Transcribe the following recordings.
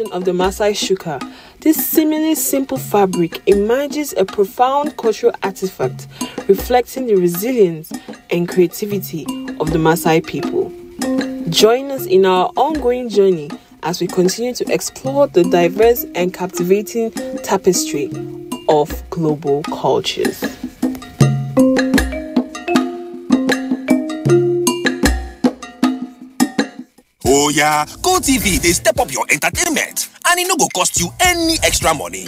of the Masai shuka, this seemingly simple fabric emerges a profound cultural artifact reflecting the resilience and creativity of the Masai people. Join us in our ongoing journey as we continue to explore the diverse and captivating tapestry of global cultures. Oh yeah, GoTV, they step up your entertainment and it no go cost you any extra money.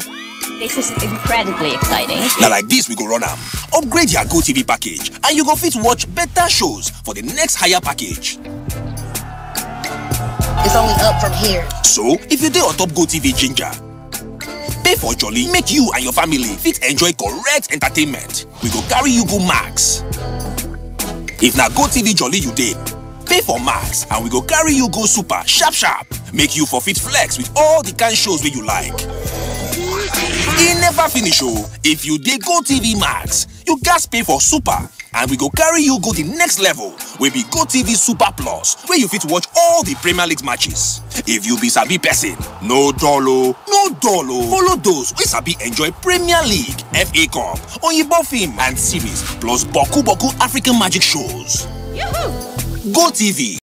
This is incredibly exciting. Now like this we go run am. Upgrade your GoTV package and you go fit watch better shows for the next higher package. It's only up from here. So, if you dey on top GoTV Ginger, pay for jolly, make you and your family fit enjoy correct entertainment. We go carry you go Max. If na GoTV jolly you dey, pay for Max and we go carry you go Super sharp sharp. Make you for fit flex with all the kind shows wey you like. E never finish oh. If you dey GoTV Max, you gats pay for Super and we go carry you go the next level wey be GoTV Super Plus, where you fit watch all the Premier League matches. If you be sabi person, no dull oh, no dull oh. Follow those wey sabi enjoy Premier League, FA Cup, Oyinbo film and series, plus boku boku African magic shows. GoTV.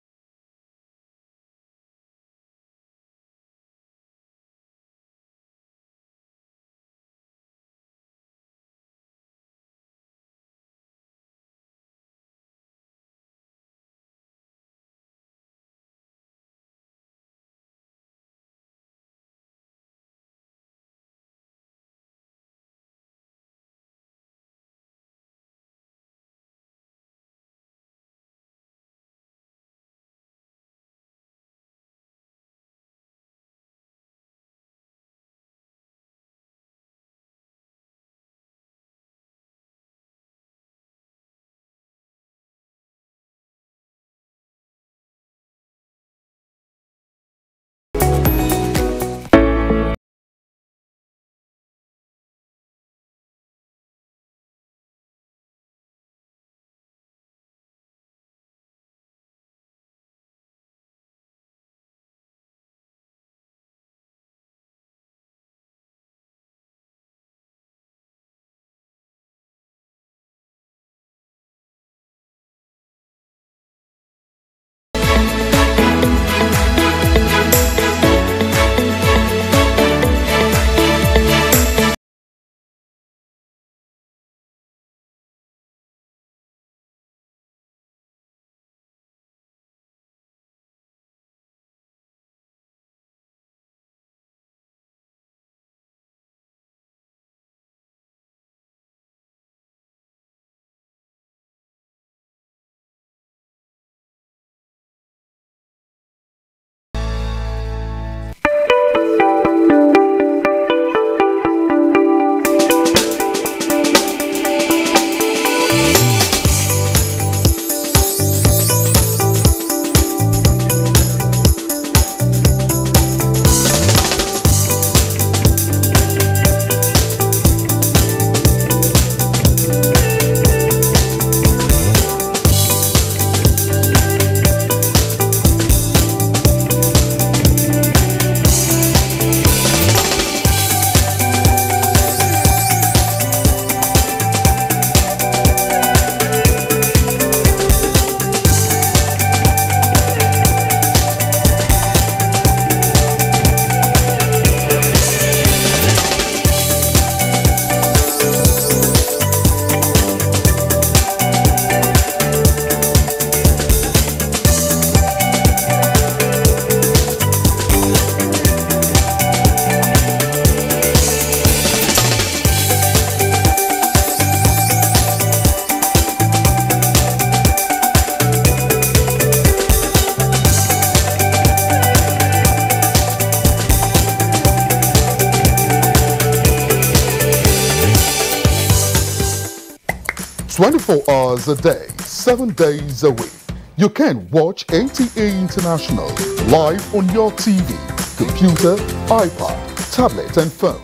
...24 hours a day, 7 days a week. You can watch NTA International live on your TV, computer, iPad, tablet and phone.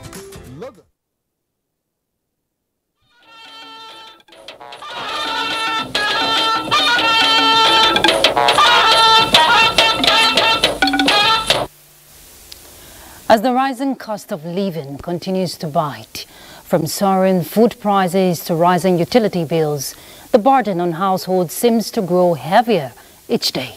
As the rising cost of living continues to bite, from soaring food prices to rising utility bills, the burden on households seems to grow heavier each day.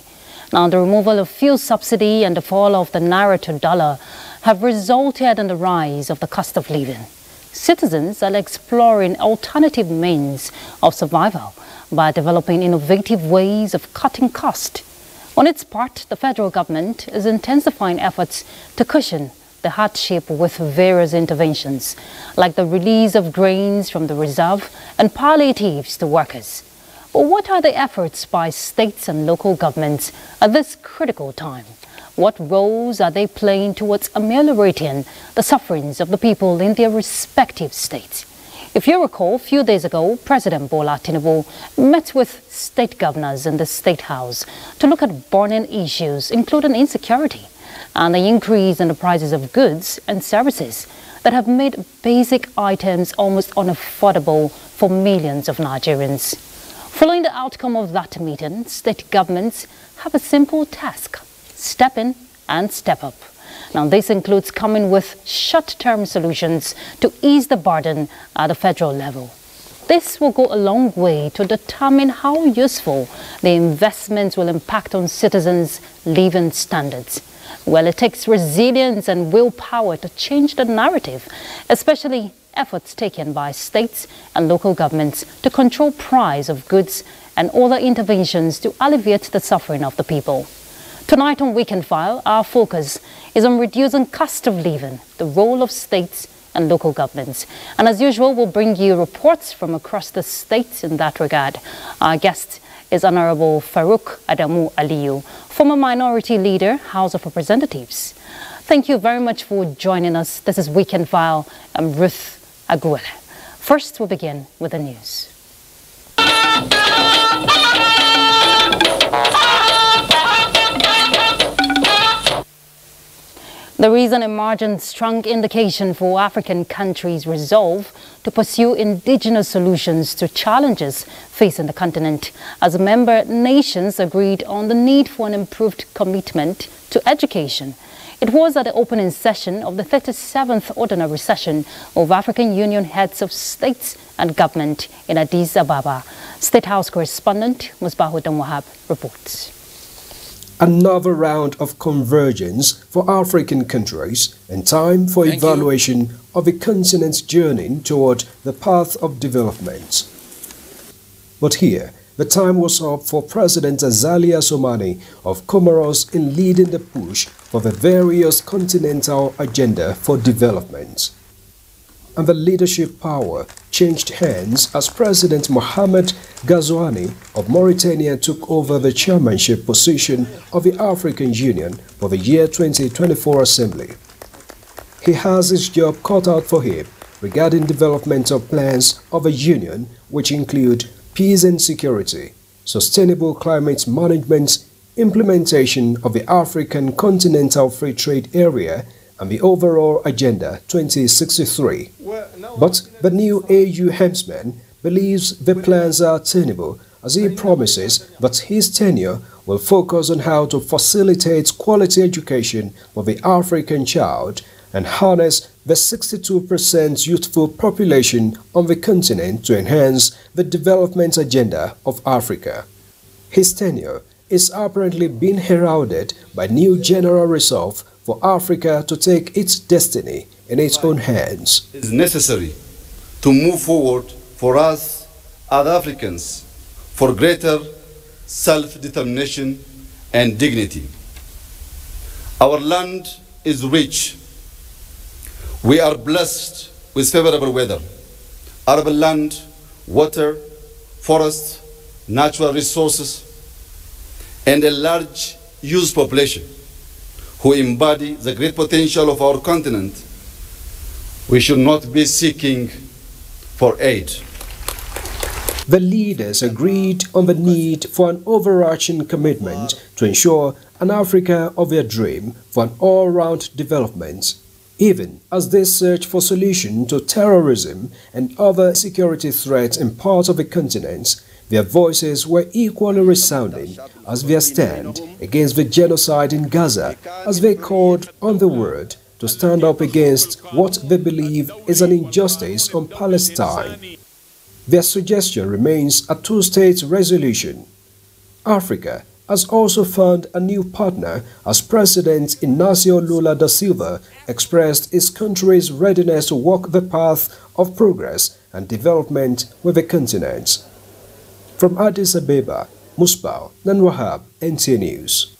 Now, the removal of fuel subsidy and the fall of the naira to dollar have resulted in the rise of the cost of living. Citizens are exploring alternative means of survival by developing innovative ways of cutting costs. On its part, the federal government is intensifying efforts to cushion the hardship with various interventions, like the release of grains from the reserve and palliatives to workers. But what are the efforts by states and local governments at this critical time? What roles are they playing towards ameliorating the sufferings of the people in their respective states? If you recall, a few days ago, President Bola Tinubu met with state governors in the State House to look at burning issues, including insecurity and the increase in the prices of goods and services that have made basic items almost unaffordable for millions of Nigerians. Following the outcome of that meeting, state governments have a simple task: step in and step up. Now, this includes coming with short-term solutions to ease the burden at the federal level. This will go a long way to determine how useful the investments will impact on citizens' living standards. Well, it takes resilience and willpower to change the narrative, especially efforts taken by states and local governments to control price of goods and other interventions to alleviate the suffering of the people. Tonight on Weekend File, our focus is on reducing cost of living, the role of states and local governments. And as usual, we'll bring you reports from across the states in that regard. Our guest is Honorable Farouk Adamu Aliyu, former minority leader, House of Representatives. Thank you very much for joining us. This is Weekend File. I'm Ruth Aguele. First, we'll begin with the news. There is an emerging strong indication for African countries' resolve to pursue indigenous solutions to challenges facing the continent, as member nations agreed on the need for an improved commitment to education. It was at the opening session of the 37th Ordinary Session of African Union Heads of States and Government in Addis Ababa. State House correspondent Musbahuddin Wahab reports. Another round of convergence for African countries and time for evaluation of the continent's journey toward the path of development. But here, the time was up for President Azali Assoumani of Comoros in leading the push for the various continental agenda for development. And the leadership power changed hands as President Mohamed Ghazouani of Mauritania took over the chairmanship position of the African Union for the year 2024 Assembly. He has his job cut out for him regarding developmental plans of a union which include peace and security, sustainable climate management, implementation of the African Continental Free Trade Area, and the overall Agenda 2063. But the new AU helmsman believes the plans are attainable, as he promises that his tenure will focus on how to facilitate quality education for the African child and harness the 62% youthful population on the continent to enhance the development agenda of Africa. His tenure is apparently being heralded by new general resolve for Africa to take its destiny in its own hands. It is necessary to move forward for us as Africans for greater self-determination and dignity. Our land is rich. We are blessed with favorable weather, arable land, water, forests, natural resources, and a large youth population who embody the great potential of our continent. We should not be seeking for aid. The leaders agreed on the need for an overarching commitment to ensure an Africa of their dream for an all-round development. Even as they search for solutions to terrorism and other security threats in parts of the continent, their voices were equally resounding as they stand against the genocide in Gaza, as they called on the world to stand up against what they believe is an injustice on Palestine. Their suggestion remains a two-state resolution. Africa has also found a new partner as President Inácio Lula da Silva expressed his country's readiness to walk the path of progress and development with the continent. From Addis Ababa, Musbah Nanwahab, NTA News.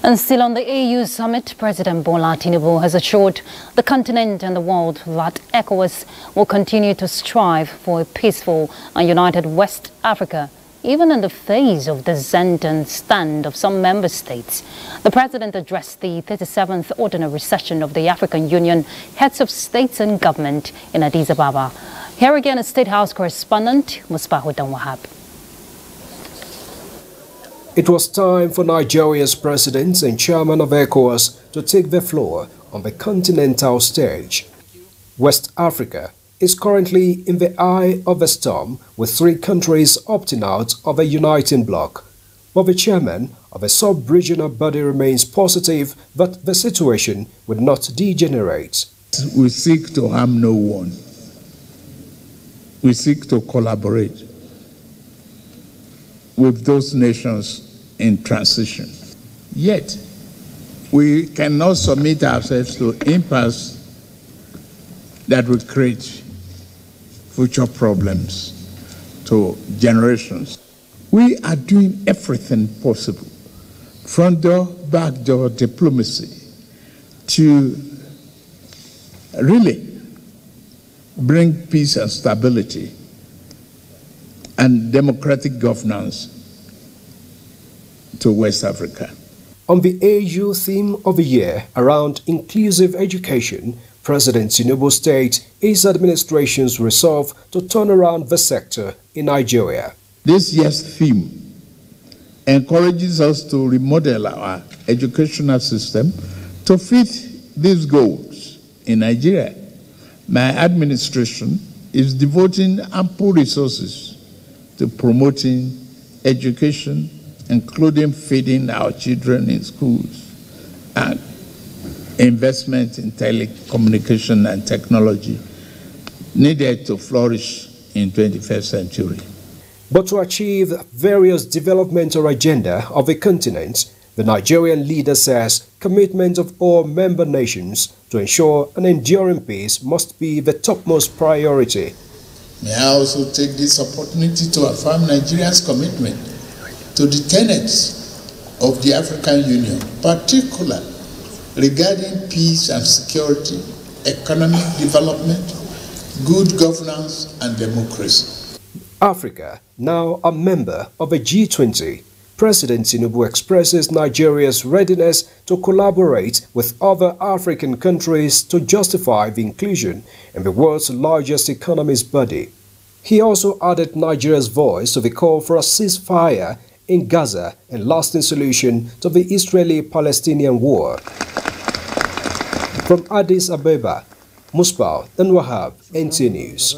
And still on the AU summit, President Bola Tinubu has assured the continent and the world that ECOWAS will continue to strive for a peaceful and united West Africa, even in the face of the dissent and stand of some member states. The president addressed the 37th ordinary session of the African Union heads of states and government in Addis Ababa. Here again is State House correspondent Musbah Wahab. It was time for Nigeria's president and chairman of ECOWAS to take the floor on the continental stage. West Africa is currently in the eye of the storm, with 3 countries opting out of a uniting bloc. But the chairman of a sub-regional body remains positive that the situation would not degenerate. We seek to harm no one. We seek to collaborate with those nations in transition. Yet, we cannot submit ourselves to impasse that will create future problems to generations. We are doing everything possible, front door, back door diplomacy, to really bring peace and stability and democratic governance to West Africa. On the AU theme of the year around inclusive education, President Tinubu stated his administration's resolve to turn around the sector in Nigeria. This year's theme encourages us to remodel our educational system to fit these goals in Nigeria. My administration is devoting ample resources to promoting education, including feeding our children in schools and investment in telecommunication and technology needed to flourish in 21st century. But to achieve various developmental agenda of the continent, the Nigerian leader says commitment of all member nations to ensure an enduring peace must be the topmost priority. May I also take this opportunity to affirm Nigeria's commitment to the tenets of the African Union, particularly regarding peace and security, economic development, good governance and democracy. Africa, now a member of a G20, President Tinubu expresses Nigeria's readiness to collaborate with other African countries to justify the inclusion in the world's largest economist body. He also added Nigeria's voice to the call for a ceasefire in Gaza and lasting solution to the Israeli-Palestinian war. From Addis Ababa, Musbah Nanwahab, NTA News.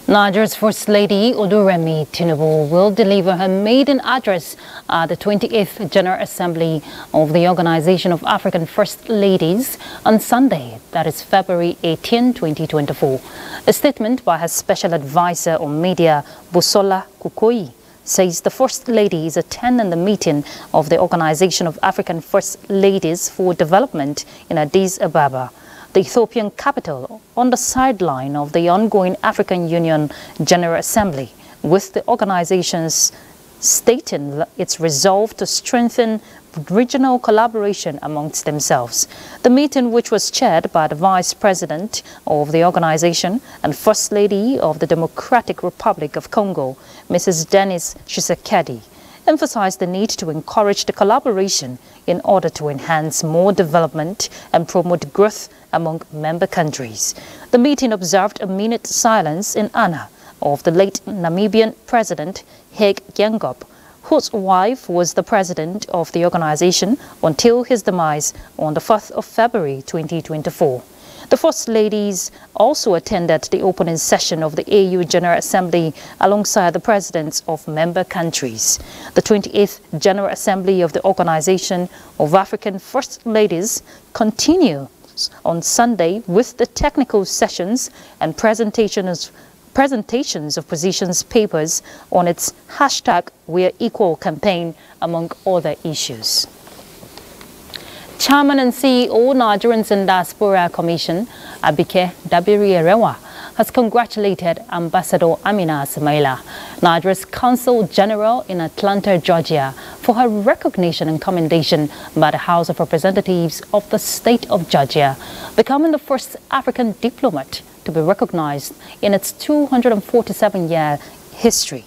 Nigeria's First Lady Oluremi Tinubu will deliver her maiden address at the 28th General Assembly of the Organization of African First Ladies on Sunday, that is February 18, 2024. A statement by her special advisor on media, Busola Kukoyi, says the First Lady is attending the meeting of the Organization of African First Ladies for Development in Addis Ababa, the Ethiopian capital, on the sideline of the ongoing African Union General Assembly, with the organizations stating its resolve to strengthen regional collaboration amongst themselves. The meeting, which was chaired by the Vice President of the organization and First Lady of the Democratic Republic of Congo, Mrs. Denis Tshisekedi, emphasized the need to encourage the collaboration in order to enhance more development and promote growth among member countries. The meeting observed a minute silence in honor of the late Namibian President Hage Geingob, whose wife was the president of the organization until his demise on the 4th of February 2024. The First Ladies also attended the opening session of the AU General Assembly alongside the presidents of member countries. The 28th General Assembly of the Organization of African First Ladies continue on Sunday with the technical sessions and presentations of positions papers on its #WeAreEqual campaign, among other issues. Chairman and CEO Nigerians in Diaspora Commission, Abike Dabiri-Erewa, has congratulated Ambassador Amina Samaila, Nigeria's Consul General in Atlanta, Georgia, for her recognition and commendation by the House of Representatives of the state of Georgia, becoming the first African diplomat to be recognized in its 247-year history.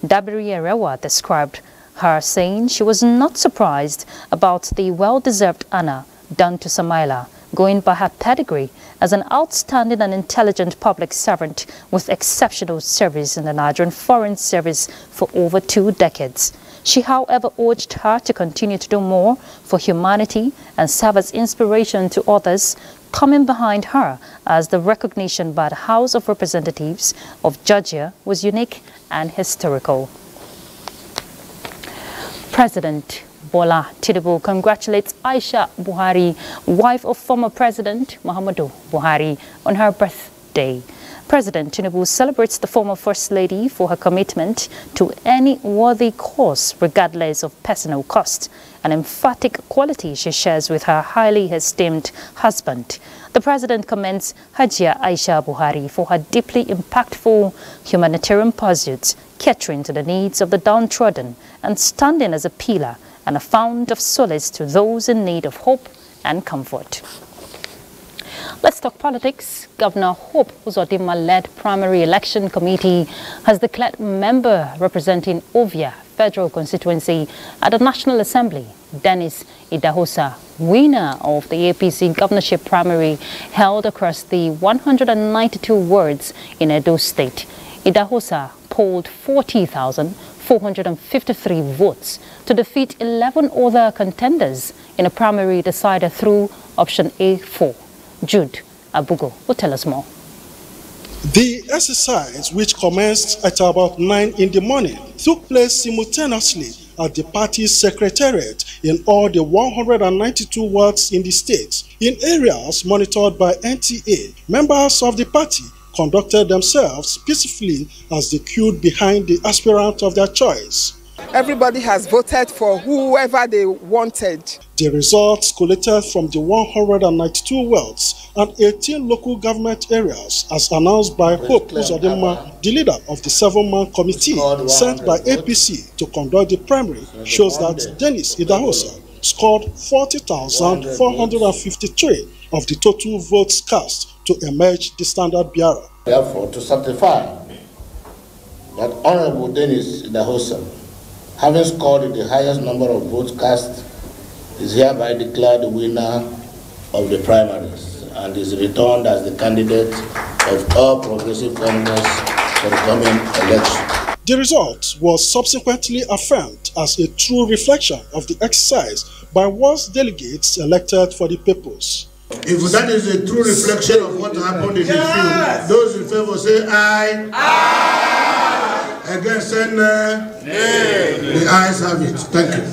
Dabiri-Erewa described her saying she was not surprised about the well-deserved honor done to Samaila, going by her pedigree as an outstanding and intelligent public servant with exceptional service in the Nigerian Foreign Service for over 2 decades. She, however, urged her to continue to do more for humanity and serve as inspiration to others coming behind her, as the recognition by the House of Representatives of Georgia was unique and historical. President Bola Tinubu congratulates Aisha Buhari, wife of former President Muhammadu Buhari, on her birthday. President Tinubu celebrates the former First Lady for her commitment to any worthy cause, regardless of personal cost, an emphatic quality she shares with her highly esteemed husband. The President commends Hajia Aisha Buhari for her deeply impactful humanitarian pursuits, catering to the needs of the downtrodden and standing as a pillar and a fount of solace to those in need of hope and comfort. Let's talk politics. Governor Hope Uzodinma-led primary election committee has declared member representing Ovia Federal Constituency at the National Assembly, Dennis Idahosa, winner of the APC governorship primary held across the 192 wards in Edo State. Idahosa polled 40,453 votes to defeat 11 other contenders in a primary decided through option A4. Jude Abugo will tell us more. The exercise, which commenced at about 9 in the morning, took place simultaneously at the party's secretariat in all the 192 wards in the state. In areas monitored by NTA, members of the party conducted themselves peacefully as they queued behind the aspirant of their choice. Everybody has voted for whoever they wanted. The results collated from the 192 wards and 18 local government areas, as announced by Hope Uzodinma, the leader of the 7-man committee sent by APC to conduct the primary, shows that Dennis Idahosa scored 40,453 of the total votes cast to emerge the standard bearer. Therefore, to certify that Honorable Dennis Idahosa, having scored the highest number of votes cast, is hereby declared the winner of the primaries and is returned as the candidate of All Progressive Congress for the coming election. The result was subsequently affirmed as a true reflection of the exercise by wards delegates elected for the peoples. If that is a true reflection of what happened in the field, those in favor say aye. Aye. Against say nay. The ayes have it. Thank you.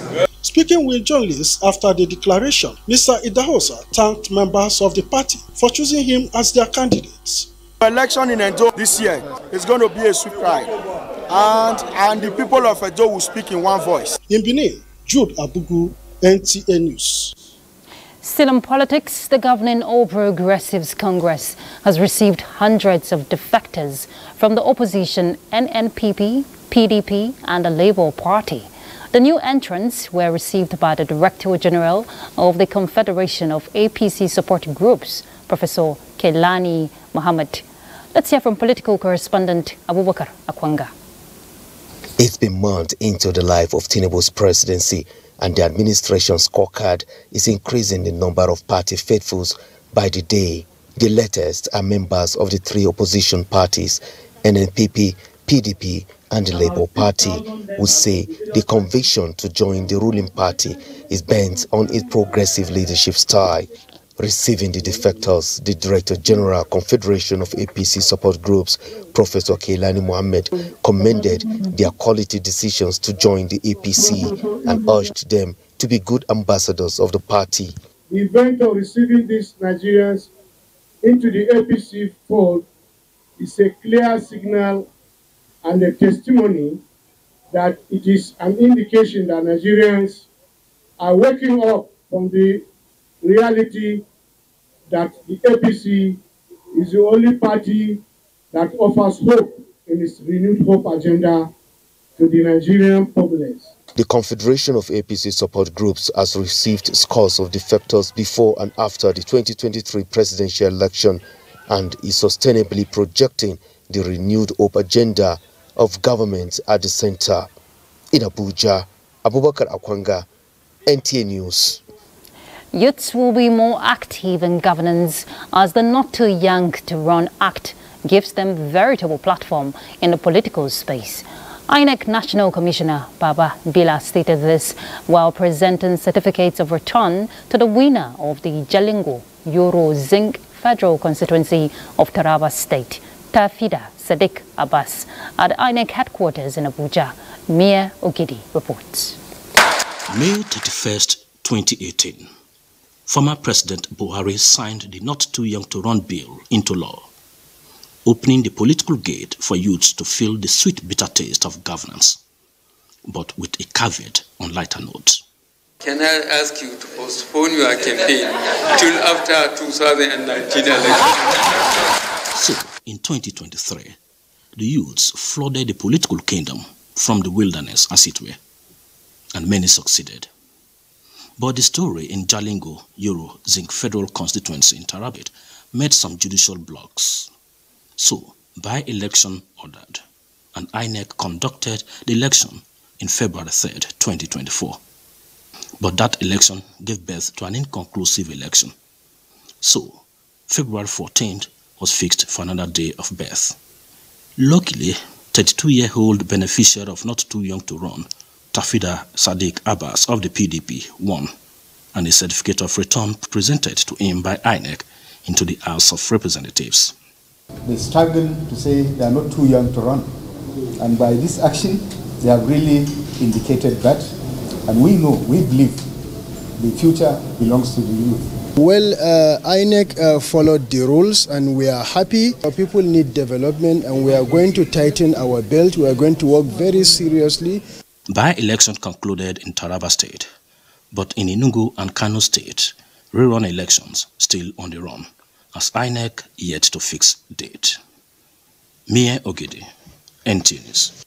Speaking with journalists after the declaration, Mr. Idahosa thanked members of the party for choosing him as their candidates. The election in Edo this year is going to be a sweet ride, and the people of Edo will speak in one voice. In Benin, Jude Abugu, NTA News. Still in politics, the governing All Progressives Congress has received hundreds of defectors from the opposition NNPP, PDP and the Labour Party. The new entrants were received by the Director General of the Confederation of APC Support Groups, Professor Keilani Mohammed. Let's hear from political correspondent Abubakar Akwanga. It's been months into the life of Tinubu's presidency, and the administration's scorecard is increasing the number of party faithfuls by the day. The latest are members of the 3 opposition parties, NNPP, PDP and the Labour Party, who say the conviction to join the ruling party is bent on its progressive leadership style. Receiving the defectors, the Director General Confederation of APC Support Groups, Professor Keilani Mohammed, commended their quality decisions to join the APC and urged them to be good ambassadors of the party. The event of receiving these Nigerians into the APC fold is a clear signal and a testimony that it is an indication that Nigerians are waking up from the reality that the APC is the only party that offers hope in its renewed hope agenda to the Nigerian populace. The Confederation of APC support groups has received scores of defectors before and after the 2023 presidential election and is sustainably projecting the renewed hope agenda of government at the center. In Abuja, Abubakar Akwanga, NTA News. Youths will be more active in governance as the Not Too Young to Run Act gives them veritable platform in the political space. INEC National Commissioner Baba Bila stated this while presenting certificates of return to the winner of the Jalingo Yoro Zinc Federal Constituency of Taraba State, Tafida Sadiq Abbas, at INEC headquarters in Abuja. Mia Ogidi reports. May 31st, 2018, former President Buhari signed the Not Too Young to Run bill into law, opening the political gate for youths to feel the sweet bitter taste of governance, but with a caveat on lighter notes. Can I ask you to postpone your campaign till after 2019 election? So, in 2023, the youths flooded the political kingdom from the wilderness, as it were, and many succeeded. But the story in Jalingo Yoro Zinc Federal Constituency in Tarabit met some judicial blocks. So, by-election ordered, and INEC conducted the election in February 3rd, 2024. But that election gave birth to an inconclusive election. So, February 14th was fixed for another day of birth. Luckily, 32-year-old beneficiary of Not Too Young to Run, Tafida Sadiq Abbas of the PDP, won, and a certificate of return presented to him by INEC into the House of Representatives. They struggle to say they are not too young to run, and by this action they have really indicated that, and we know, we believe the future belongs to the youth. Well, INEC followed the rules and we are happy. Our people need development and we are going to tighten our belt. We are going to work very seriously. By-election concluded in Taraba State, but in Enugu and Kano State, rerun elections still on the run, as INEC yet to fix date. Mia Ogidi, NTA News.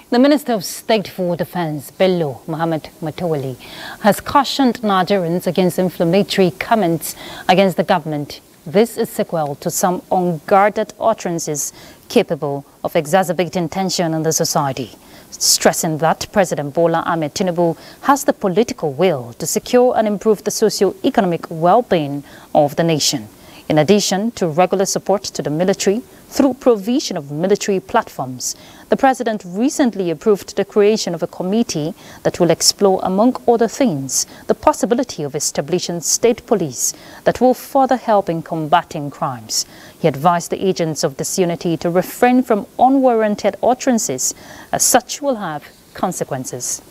The Minister of State for Defense, Bello Mohammed Matawali, has cautioned Nigerians against inflammatory comments against the government. This is sequel to some unguarded utterances capable of exacerbating tension in the society, stressing that President Bola Ahmed Tinubu has the political will to secure and improve the socio-economic well-being of the nation. In addition to regular support to the military through provision of military platforms, the President recently approved the creation of a committee that will explore, among other things, the possibility of establishing state police that will further help in combating crimes. He advised the agents of this unity to refrain from unwarranted utterances, as such will have consequences.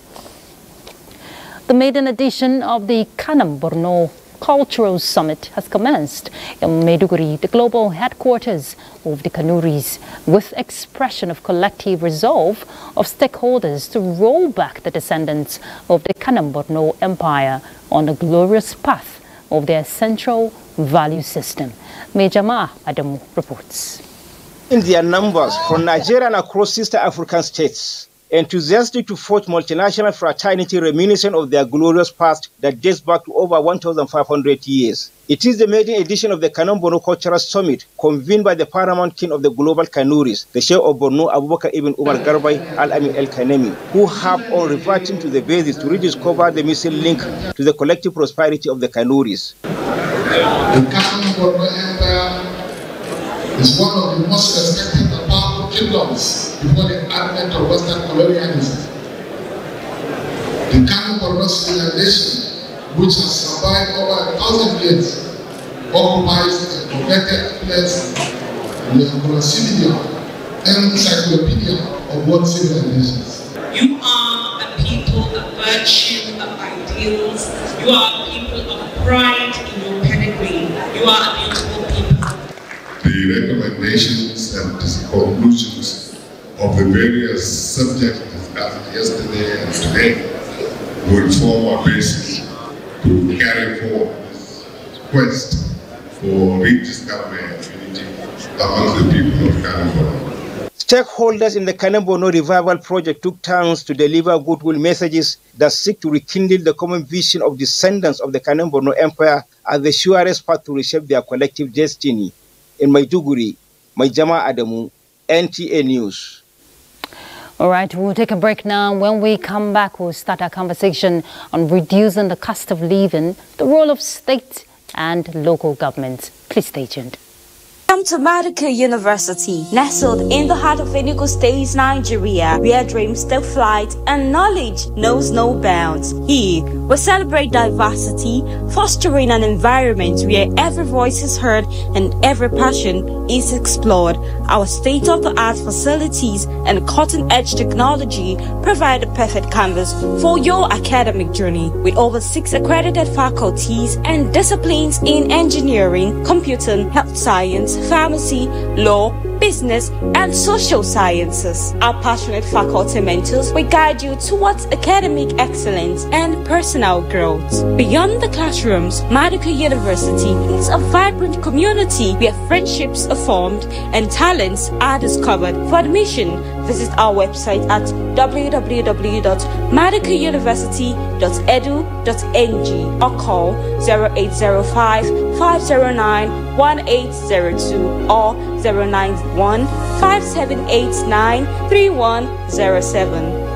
The maiden edition of the Kanam-Borno Cultural Summit has commenced in Maiduguri, the global headquarters of the Kanuris, with expression of collective resolve of stakeholders to roll back the descendants of the Kanam-Borno Empire on the glorious path of their central value system. Mejama Adamu reports. In their numbers from Nigeria and across sister African states, enthusiastic to forge multinational fraternity reminiscent of their glorious past that dates back to over 1,500 years. It is the maiden edition of the Kanam-Borno Cultural Summit, convened by the paramount king of the global Kanuris, the Sheikh of Borno, Abubakar ibn Umar Garbai Al-Amin El-Kanemi, who have all reverting to the basis to rediscover the missing link to the collective prosperity of the Kanuris. The Kanam-Borno Empire is one of the most respected and powerful kingdoms before the advent of Western colonialism. The Kanam-Borno civilization, which has survived over 1,000 years, occupies a protected place in the encyclopedia of world civilizations. You are a people of virtue, of ideals. You are a people of pride in your pedigree. You are a beautiful people. The recommendations and conclusions of the various subjects discussed yesterday and today will form a basis to carry forward this quest for rediscovery and unity among the people of Kanem-Borno. Stakeholders in the Kanem-Borno Revival Project took turns to deliver goodwill messages that seek to rekindle the common vision of descendants of the Kanem-Borno Empire as the surest path to reshape their collective destiny. In Maiduguri, Maijama Adamu, NTA News. All right, we'll take a break now. When we come back, we'll start our conversation on reducing the cost of living, the role of state and local governments. Please stay tuned. Come to Maduka University, nestled in the heart of Enugu State, Nigeria, where dreams take flight and knowledge knows no bounds. Here, we celebrate diversity, fostering an environment where every voice is heard and every passion is explored. Our state-of-the-art facilities and cutting-edge technology provide a perfect canvas for your academic journey. With over 6 accredited faculties and disciplines in engineering, computing, health science, pharmacy, law, business, and social sciences. Our passionate faculty mentors will guide you towards academic excellence and personal growth. Beyond the classrooms, Maduka University is a vibrant community where friendships are formed and talents are discovered. For admission, visit our website at www.madukauniversity.edu.ng or call 0805 509 1802 or 091 5789 3107.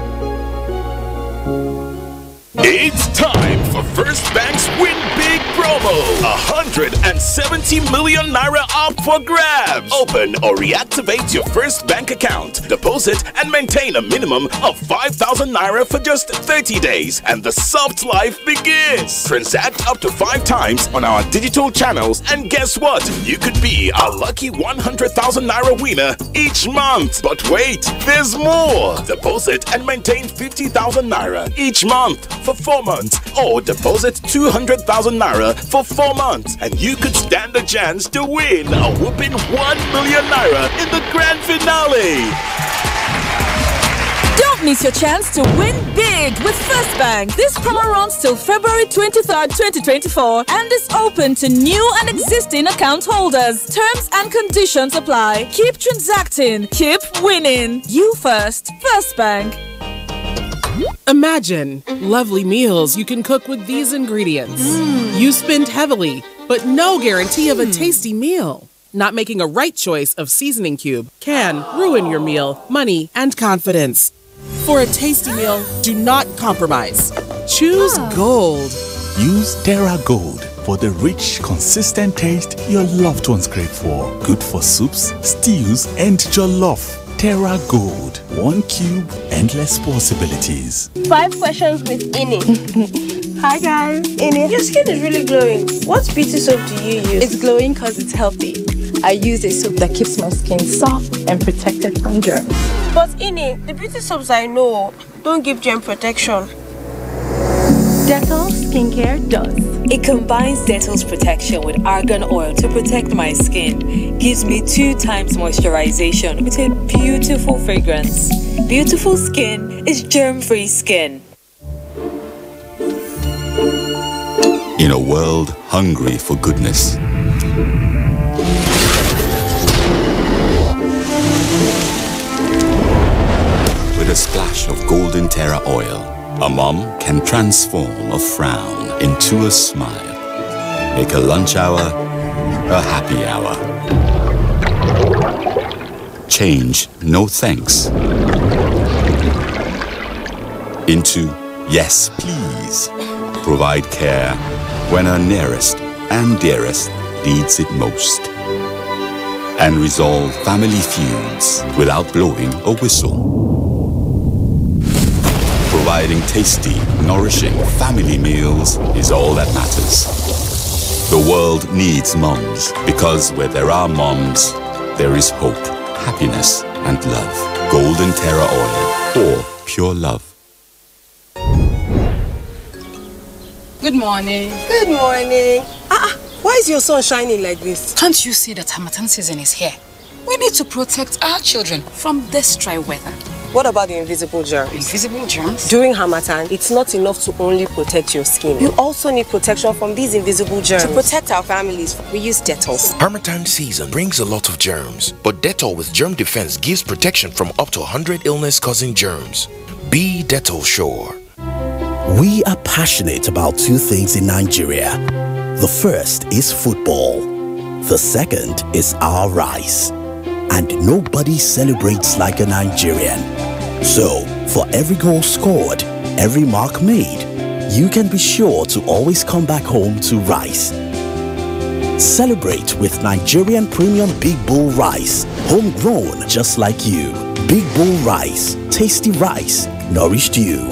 It's time for First Bank's Win Big promo. 170 million naira up for grabs. Open or reactivate your First Bank account. Deposit and maintain a minimum of 5,000 naira for just 30 days. And the soft life begins. Transact up to 5 times on our digital channels. And guess what? You could be a lucky 100,000 naira winner each month. But wait, there's more. Deposit and maintain 50,000 naira each month for 4 months, or deposit 200,000 naira for 4 months, and you could stand a chance to win a whooping 1 million naira in the grand finale. Don't miss your chance to win big with First Bank. This promo runs till February 23rd, 2024 and is open to new and existing account holders. Terms and conditions apply. Keep transacting, keep winning. You first, First Bank. Imagine lovely meals you can cook with these ingredients. You spend heavily, but no guarantee of a tasty meal. Not making a right choice of seasoning cube can ruin your meal, money, and confidence. For a tasty meal, do not compromise. Choose Gold. Use Terra Gold for the rich, consistent taste your loved ones crave for. Good for soups, stews, and jollof. Terra Gold. 1 cube, endless possibilities. 5 questions with Ini. Hi guys. Ini, your skin is really glowing. What beauty soap do you use? It's glowing because it's healthy. I use a soap that keeps my skin soft and protected from germs. But Ini, the beauty soaps I know don't give germ protection. Dettol Skincare does. It combines Dettol's protection with argan oil to protect my skin. Gives me 2 times moisturization with a beautiful fragrance. Beautiful skin is germ-free skin. In a world hungry for goodness, with a splash of golden Terra oil, a mom can transform a frown into a smile. Make a lunch hour a happy hour. Change no thanks into yes please. Provide care when our nearest and dearest needs it most. And resolve family feuds without blowing a whistle. Providing tasty, nourishing family meals is all that matters. The world needs moms, because where there are moms, there is hope, happiness, and love. Golden Terra Oil, for pure love. Good morning. Good morning. Why is your sun shining like this? Can't you see that Harmattan season is here? We need to protect our children from this dry weather. What about the invisible germs? Invisible germs? During Harmattan, it's not enough to only protect your skin. You also need protection from these invisible germs. To protect our families, we use Dettol. Harmattan season brings a lot of germs, but Dettol with Germ Defense gives protection from up to 100 illness-causing germs. Be Dettol sure. We are passionate about two things in Nigeria. The first is football. The second is our rice. And nobody celebrates like a Nigerian. So, for every goal scored, every mark made, you can be sure to always come back home to rice. Celebrate with Nigerian Premium Big Bull Rice, homegrown just like you. Big Bull Rice, tasty rice, nourished you.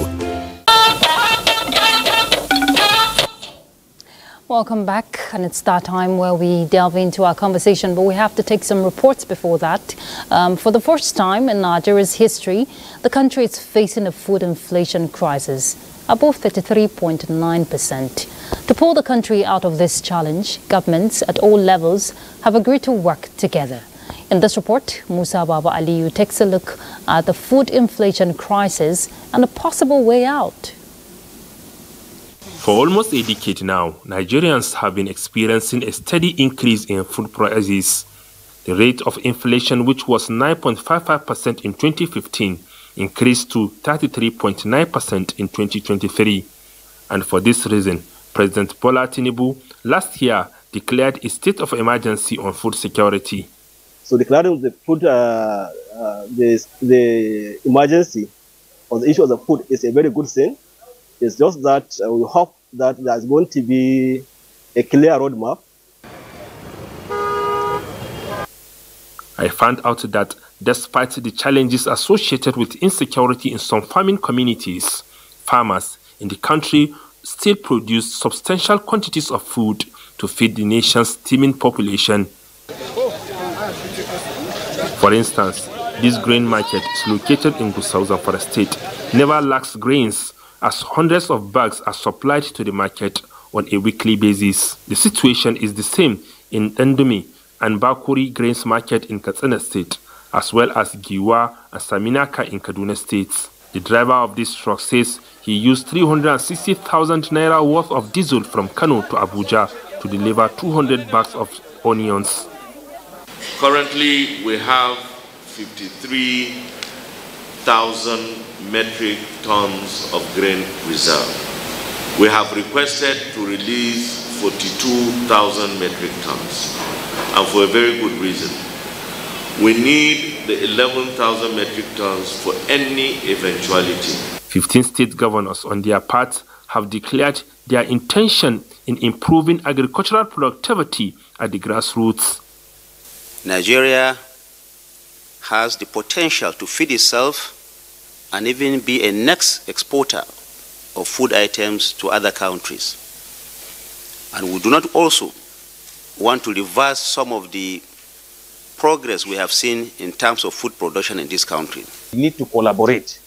Welcome back, and it's that time where we delve into our conversation, but we have to take some reports before that. For the first time in Nigeria's history, the country is facing a food inflation crisis, above 33.9%. To pull the country out of this challenge, governments at all levels have agreed to work together. In this report, Musa Baba Aliyu takes a look at the food inflation crisis and a possible way out. For almost a decade now, Nigerians have been experiencing a steady increase in food prices. The rate of inflation, which was 9.55% in 2015, increased to 33.9% in 2023. And for this reason, President Bola Tinubu last year declared a state of emergency on food security. So declaring the food, the emergency on the issue of the food is a very good thing. It's just that we hope that there's going to be a clear roadmap. I found out that despite the challenges associated with insecurity in some farming communities, farmers in the country still produce substantial quantities of food to feed the nation's teeming population. For instance, this grain market is located in Gusau, Zamfara State, never lacks grains, as hundreds of bags are supplied to the market on a weekly basis. The situation is the same in Ndumi and Bakuri Grains Market in Katsina State, as well as Giwa and Saminaka in Kaduna State. The driver of this truck says he used 360,000 naira worth of diesel from Kano to Abuja to deliver 200 bags of onions. Currently, we have 53,000 metric tons of grain reserve. We have requested to release 42,000 metric tons, and for a very good reason. We need the 11,000 metric tons for any eventuality. 15 state governors on their part have declared their intention in improving agricultural productivity at the grassroots. Nigeria has the potential to feed itself and even be a next exporter of food items to other countries. And we do not also want to reverse some of the progress we have seen in terms of food production in this country. We need to collaborate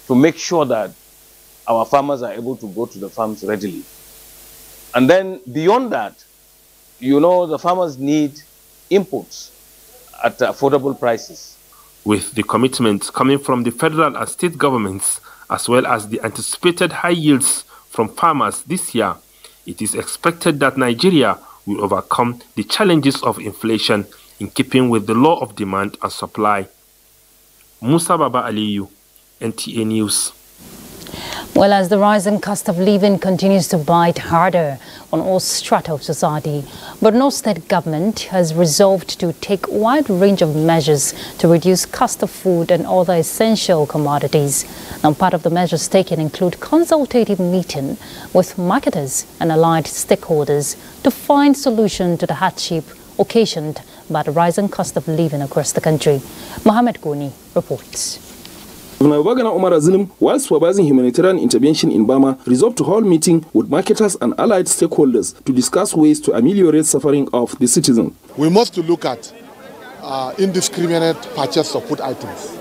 to make sure that our farmers are able to go to the farms readily. And then beyond that, you know, the farmers need inputs at affordable prices. With the commitments coming from the federal and state governments, as well as the anticipated high yields from farmers this year, it is expected that Nigeria will overcome the challenges of inflation in keeping with the law of demand and supply. Musa Baba Aliyu, NTA News. Well, as the rising cost of living continues to bite harder on all strata of society, but no state government has resolved to take a wide range of measures to reduce cost of food and other essential commodities. Now, part of the measures taken include consultative meeting with marketers and allied stakeholders to find solution to the hardship occasioned by the rising cost of living across the country. Mohammed Goni reports. Governor Wagana Omar Azilim, while supervising humanitarian intervention in Bama, resolved to hold meeting with marketers and allied stakeholders to discuss ways to ameliorate suffering of the citizen. We must look at indiscriminate purchase of food items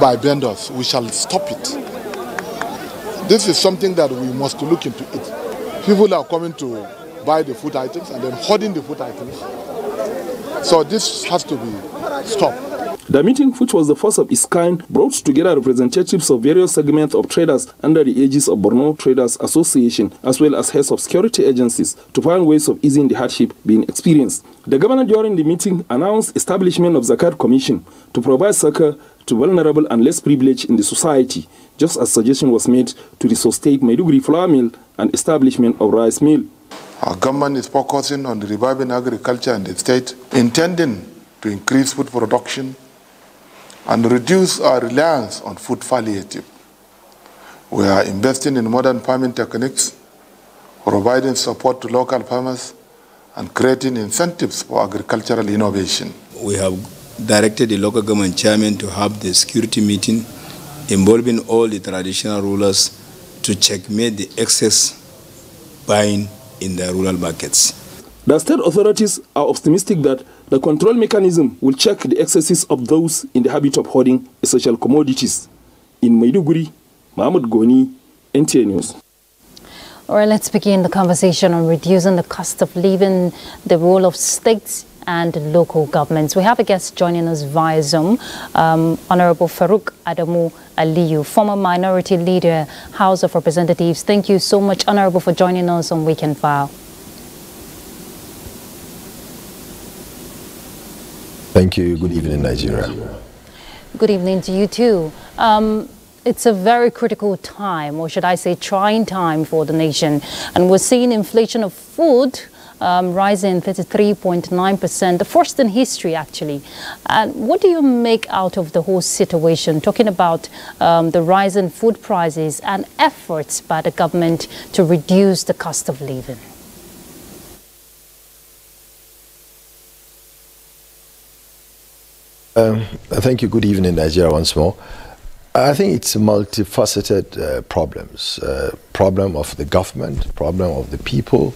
by vendors. We shall stop it. This is something that we must look into it. People are coming to buy the food items and then hoarding the food items. So this has to be stopped. The meeting, which was the first of its kind, brought together representatives of various segments of traders under the aegis of Borno Traders Association, as well as heads of security agencies, to find ways of easing the hardship being experienced. The governor during the meeting announced establishment of Zakat Commission to provide succor to vulnerable and less privileged in the society, just as suggestion was made to resuscitate Maiduguri flour mill and establishment of rice mill. Our government is focusing on reviving agriculture in the state, intending to increase food production and reduce our reliance on food palliative. We are investing in modern farming techniques, providing support to local farmers, and creating incentives for agricultural innovation. We have directed the local government chairman to have the security meeting involving all the traditional rulers to checkmate the excess buying in the rural markets. The state authorities are optimistic that the control mechanism will check the excesses of those in the habit of hoarding essential commodities. In Maiduguri, Mahmoud Goni, NTA News. All right, let's begin the conversation on reducing the cost of living, the role of states and local governments. We have a guest joining us via Zoom, Honorable Farouk Adamu Aliyu, former minority leader, House of Representatives. Thank you so much, Honorable, for joining us on Weekend File. Thank you. Good evening, Nigeria. Good evening to you too. It's a very critical time, or should I say trying time for the nation. And we're seeing inflation of food rising 33.9%, the first in history, actually. And what do you make out of the whole situation, talking about the rise in food prices and efforts by the government to reduce the cost of living? Thank you. Good evening, Nigeria, once more. I think it's multifaceted problems. Problem of the government, problem of the people.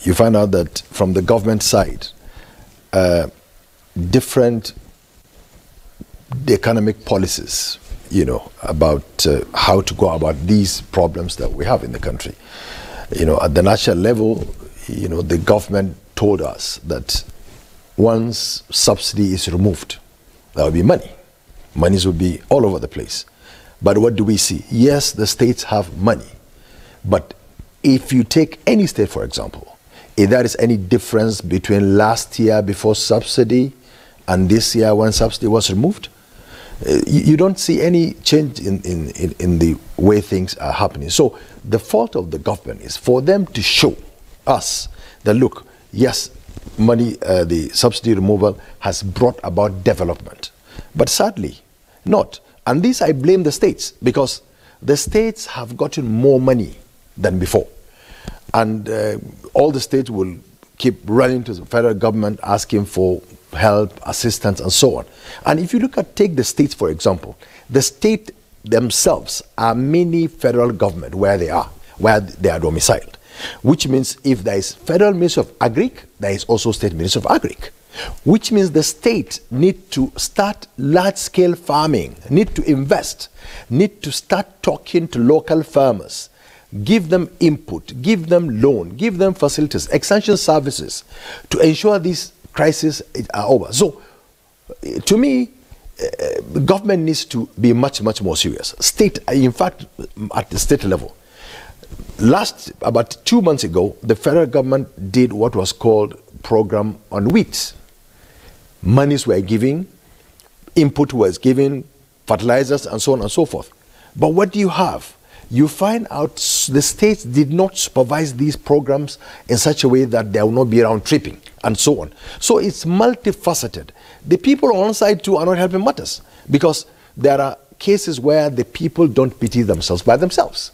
You find out that from the government side, different economic policies, about how to go about these problems that we have in the country. At the national level, the government told us that once subsidy is removed, there will be money. Monies will be all over the place. But what do we see? Yes, the states have money. But if you take any state, for example, if there is any difference between last year before subsidy and this year when subsidy was removed, you don't see any change in the way things are happening. So the fault of the government is for them to show us that, look, yes, money, the subsidy removal has brought about development. But sadly, not. And this I blame the states, because the states have gotten more money than before. And all the states will keep running to the federal government asking for help, assistance, and so on. And if you take the states, for example, the state themselves are mini federal government where they are domiciled. Which means if there is Federal Ministry of Agric, there is also State Ministry of Agric. Which means the state need to start large-scale farming, need to invest, need to start talking to local farmers, give them input, give them loan, give them facilities, extension services to ensure these crises are over. So, to me, the government needs to be much, much more serious. State, in fact, at the state level. About 2 months ago, the federal government did what was called program on wheat. Monies were given, input was given, fertilizers, and so on and so forth. But what do you have? You find out the states did not supervise these programs in such a way that there will not be round tripping and so on. So it's multifaceted. The people on one side too are not helping matters, because there are cases where the people don't pity themselves by themselves.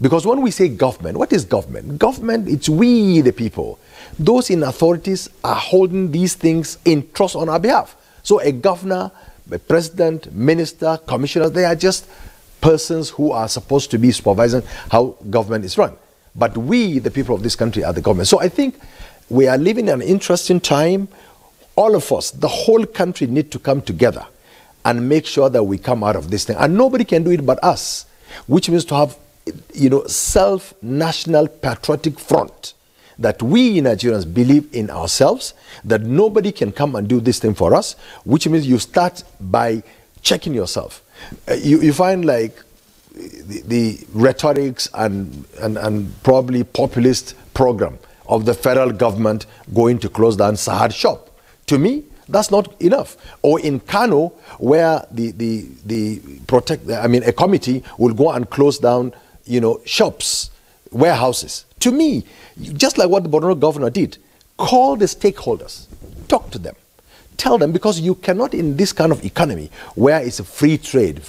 Because when we say government, what is government? Government, it's we, the people. Those in authorities are holding these things in trust on our behalf. So a governor, a president, minister, commissioner, they are just persons who are supposed to be supervising how government is run. But we, the people of this country, are the government. So I think we are living in an interesting time. All of us, the whole country, need to come together and make sure that we come out of this thing. And nobody can do it but us, which means to have self-national patriotic front, that we Nigerians believe in ourselves, that nobody can come and do this thing for us, which means you start by checking yourself. You find like the rhetorics and probably populist program of the federal government going to close down Sahad shop. To me, that's not enough. Or in Kano, where a committee will go and close down, shops, warehouses. To me, just like what the Borno governor did, call the stakeholders, talk to them, tell them, because you cannot, in this kind of economy where it's a free trade,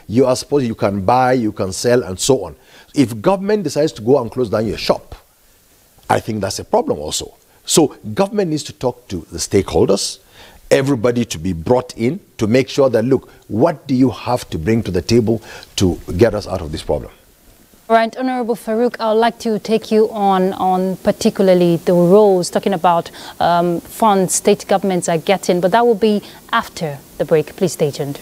you are supposed, you can buy, you can sell, and so on. If government decides to go and close down your shop, I think that's a problem also. So government needs to talk to the stakeholders, everybody to be brought in to make sure that, look, what do you have to bring to the table to get us out of this problem? All right, Honorable Farouk, I would like to take you on particularly the roles, talking about funds state governments are getting, but that will be after the break. Please stay tuned.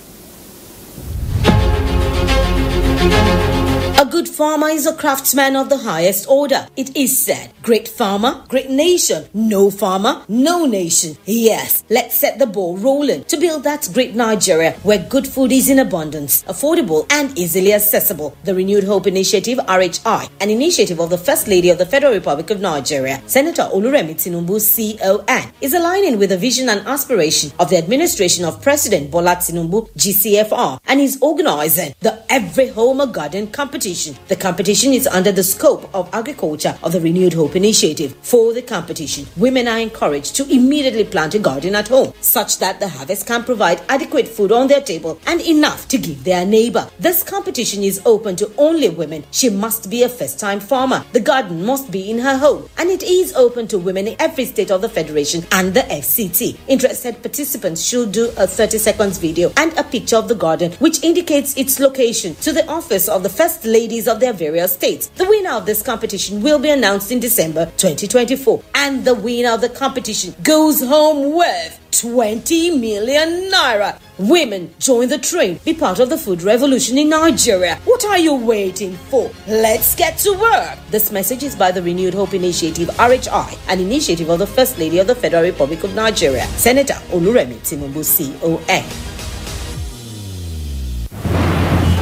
A good farmer is a craftsman of the highest order. It is said, great farmer, great nation. No farmer, no nation. Yes, let's set the ball rolling to build that great Nigeria where good food is in abundance, affordable and easily accessible. The Renewed Hope Initiative, RHI, an initiative of the First Lady of the Federal Republic of Nigeria, Senator Oluremi Tinubu, CON, is aligning with the vision and aspiration of the administration of President Bola Tinubu, GCFR, and is organizing the Every Home a Garden competition. The competition is under the scope of agriculture of the Renewed Hope Initiative. For the competition, women are encouraged to immediately plant a garden at home, such that the harvest can provide adequate food on their table and enough to give their neighbor. This competition is open to only women. She must be a first-time farmer. The garden must be in her home, and it is open to women in every state of the Federation and the FCT. Interested participants should do a 30-second video and a picture of the garden, which indicates its location, to the office of the First Ladies of their various states. The winner of this competition will be announced in December 2024, and the winner of the competition goes home with 20 million naira. Women, join the train. Be part of the food revolution in Nigeria. What are you waiting for? Let's get to work. This message is by the Renewed Hope Initiative, RHI, an initiative of the First Lady of the Federal Republic of Nigeria, Senator Oluremi Tinubu, CON.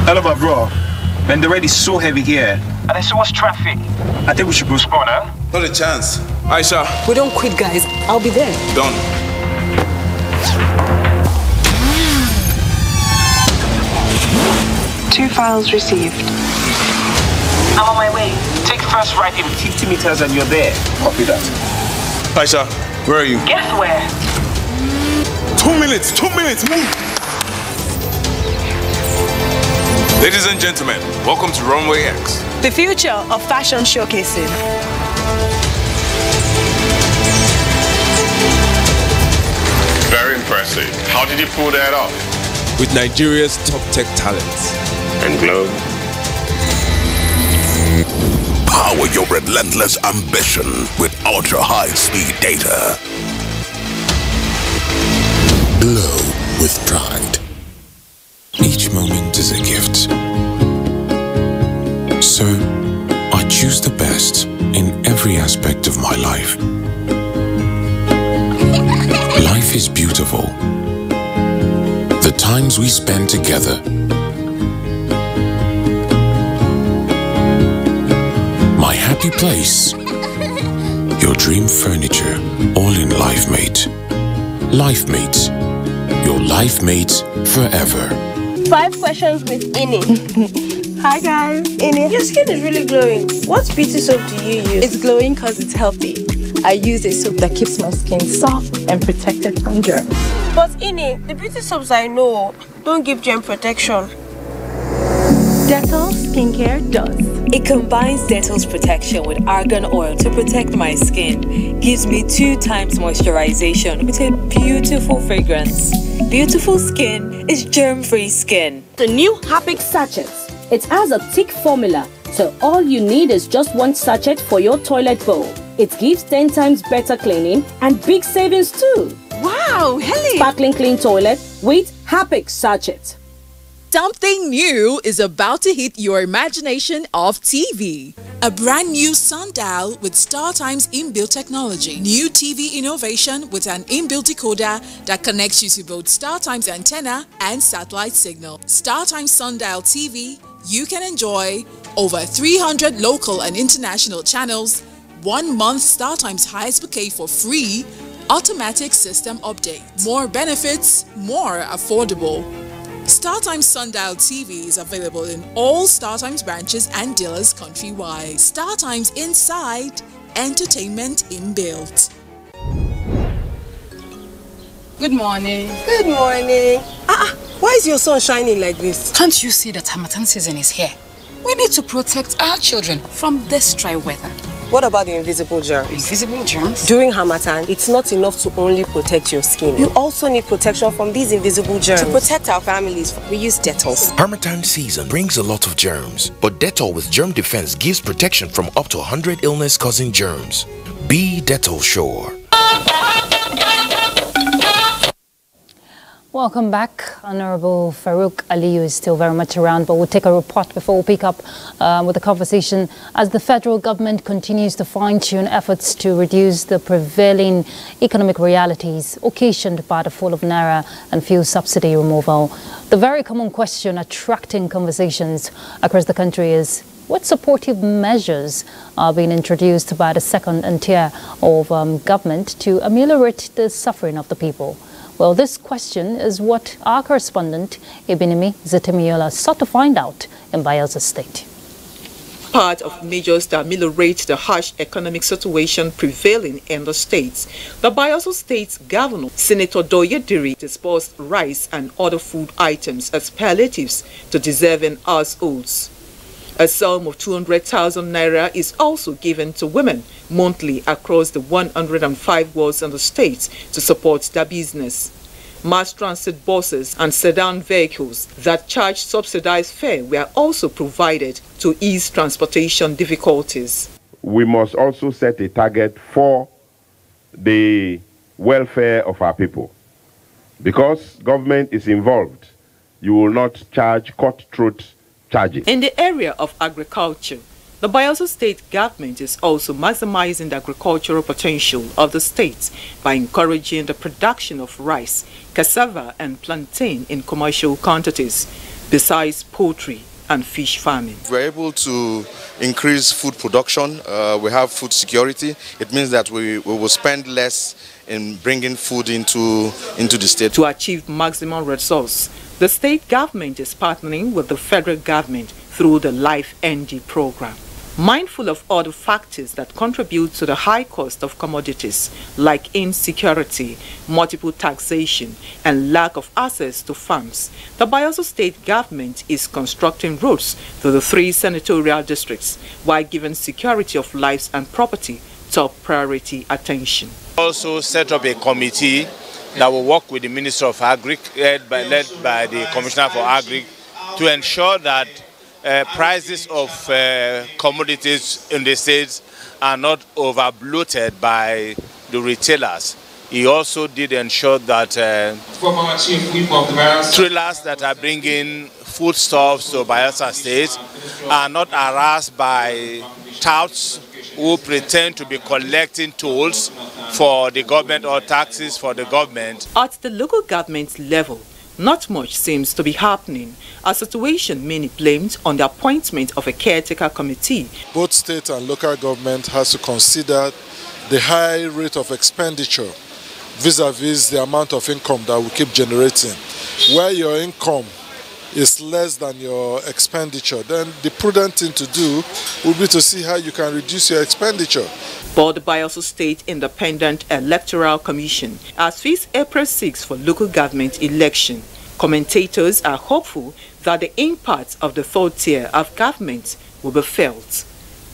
Hello, my bro. Man, the road is so heavy here. And there's so much traffic. I think we should postpone, huh? Not a chance. Aisha. We don't quit, guys. I'll be there. Done. 2 files received. I'm on my way. Take first right in 50 meters and you're there. Copy that. Aisha, where are you? Guess where? 2 minutes. 2 minutes. Move. Ladies and gentlemen, welcome to Runway X. The future of fashion showcasing. Very impressive. How did you pull that off? With Nigeria's top tech talents. And Globe. Power your relentless ambition with ultra-high-speed data. Glow with pride. Each moment is a gift. So, I choose the best in every aspect of my life. Life is beautiful. The times we spend together. My happy place. Your dream furniture, all in LifeMate. LifeMate. Your LifeMate forever. 5 questions with Ini. Hi guys, Ini. Your skin is really glowing. What beauty soap do you use? It's glowing because it's healthy. I use a soap that keeps my skin soft and protected from germs. But Ini, the beauty soaps I know don't give germ protection. Dettol skincare does. It combines Dettol's protection with argan oil to protect my skin. Gives me 2 times moisturization with a beautiful fragrance. Beautiful skin is germ-free skin. The new Harpic sachets. It has a thick formula, so all you need is just 1 sachet for your toilet bowl. It gives 10 times better cleaning and big savings too. Wow, Helen! Sparkling clean toilet with Harpic sachet. Something new is about to hit your imagination of TV. A brand new sundial with StarTimes inbuilt technology. New TV innovation with an inbuilt decoder that connects you to both StarTimes antenna and satellite signal. StarTimes Sundial TV, you can enjoy over 300 local and international channels, 1 month StarTimes highest bouquet for free, automatic system update. More benefits, more affordable. StarTimes Sundial TV is available in all StarTimes branches and dealers countrywide. StarTimes Inside, entertainment inbuilt. Good morning. Good morning. Why is your sun shining like this? Can't you see that Harmattan season is here? We need to protect our children from this dry weather. What about the invisible germs? Invisible germs? During Harmattan, it's not enough to only protect your skin. You also need protection from these invisible germs. To protect our families, we use Dettol. Harmattan season brings a lot of germs, but Dettol with germ defense gives protection from up to 100 illness-causing germs. Be Dettol sure. Welcome back. Honorable Farouk Aliyu is still very much around, but we'll take a report before we pick up with the conversation. As the federal government continues to fine-tune efforts to reduce the prevailing economic realities occasioned by the fall of Naira and fuel subsidy removal, the very common question attracting conversations across the country is, what supportive measures are being introduced by the second NTA of government to ameliorate the suffering of the people? Well, this question is what our correspondent, Ebinimi Zetemiola, sought to find out in Bayelsa State. Part of measures to ameliorate the harsh economic situation prevailing in the states, the Bayelsa State's Governor, Senator Doyediri, disbursed rice and other food items as palliatives to deserving households. A sum of 200,000 naira is also given to women monthly across the 105 wards in the state to support their business. Mass transit buses and sedan vehicles that charge subsidized fare were also provided to ease transportation difficulties. We must also set a target for the welfare of our people. Because government is involved, you will not charge cutthroat charges. In the area of agriculture, the Bayelsa State government is also maximizing the agricultural potential of the state by encouraging the production of rice, cassava and plantain in commercial quantities, besides poultry and fish farming. We're able to increase food production. We have food security. It means that we will spend less in bringing food into the state. To achieve maximum results, the state government is partnering with the federal government through the Life NG program. Mindful of other factors that contribute to the high cost of commodities like insecurity, multiple taxation, and lack of access to farms, the Bayelsa State government is constructing roads to the 3 senatorial districts while giving security of lives and property top priority attention. Also set up a committee that will work with the Minister of Agri, led by the Commissioner for Agri, to ensure that prices of commodities in the states are not over-bloated by the retailers. He also did ensure that trailers that are bringing foodstuffs to Bayelsa State are not harassed by touts who pretend to be collecting tolls for the government or taxes for the government. At the local government level, not much seems to be happening, a situation mainly blamed on the appointment of a caretaker committee. Both state and local government has to consider the high rate of expenditure vis-a-vis the amount of income that we keep generating. Where your income is less than your expenditure, then the prudent thing to do would be to see how you can reduce your expenditure. But the Bayelsa State Independent Electoral Commission has fixed April 6 for local government election. Commentators are hopeful that the impact of the third tier of government will be felt.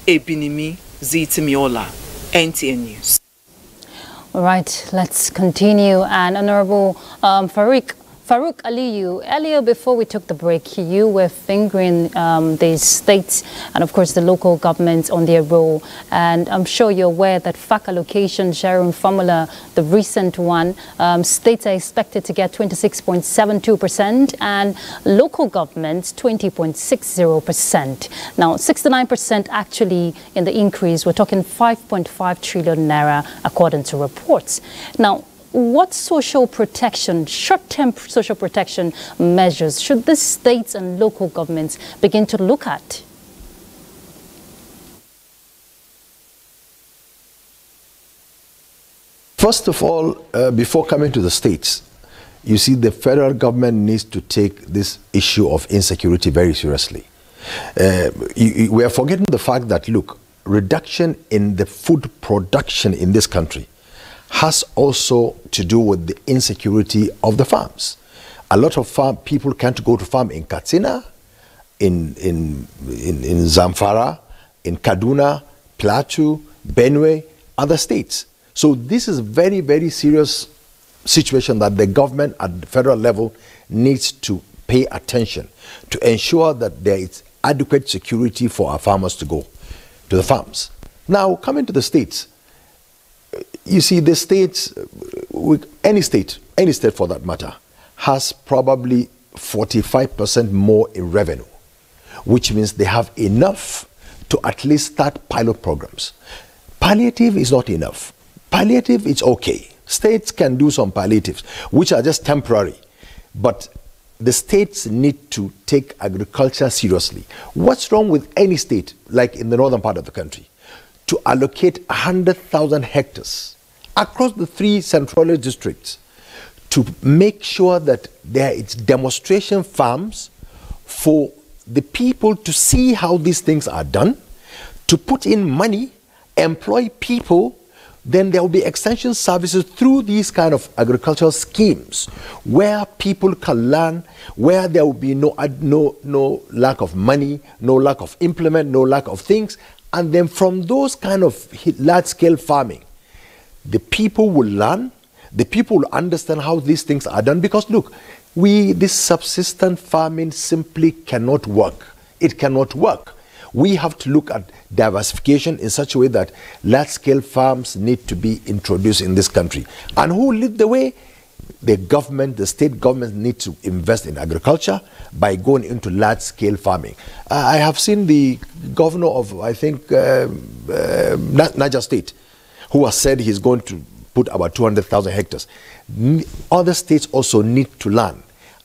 Ebinimi Zetemiola, NTA News. All right, let's continue. And Honorable Farouk Farouk Aliyu, earlier before we took the break, you were fingering the states and, of course, the local governments on their role. And I'm sure you're aware that FAC allocation sharing formula, the recent one, states are expected to get 26.72% and local governments 20.60%. Now, 69% actually in the increase. We're talking 5.5 trillion naira, according to reports. Now, what social protection, short-term social protection measures should the states and local governments begin to look at? First of all, before coming to the states, you see the federal government needs to take this issue of insecurity very seriously. We are forgetting the fact that, look, reduction in the food production in this country has also to do with the insecurity of the farms. A lot of farm people can't go to farm in Katsina, in Zamfara, in Kaduna, Plateau, Benue, other states. So this is a very, very serious situation that the government at the federal level needs to pay attention to ensure that there is adequate security for our farmers to go to the farms. Now, coming to the states, you see, the states, any state for that matter, has probably 45% more in revenue, which means they have enough to at least start pilot programs. Palliative is not enough. Palliative is okay. States can do some palliatives, which are just temporary. But the states need to take agriculture seriously. What's wrong with any state, like in the northern part of the country, to allocate 100,000 hectares across the 3 central districts to make sure that there is demonstration farms for the people to see how these things are done, to put in money, employ people, then there will be extension services through these kind of agricultural schemes where people can learn, where there will be no lack of money, no lack of implement, no lack of things. And then from those kind of large-scale farming, the people will learn, the people will understand how these things are done. Because look, this subsistence farming simply cannot work. It cannot work. We have to look at diversification in such a way that large-scale farms need to be introduced in this country. And who lead the way? The government, the state government need to invest in agriculture by going into large-scale farming. I have seen the governor of, I think, Niger State, who has said he's going to put about 200,000 hectares. Other states also need to learn.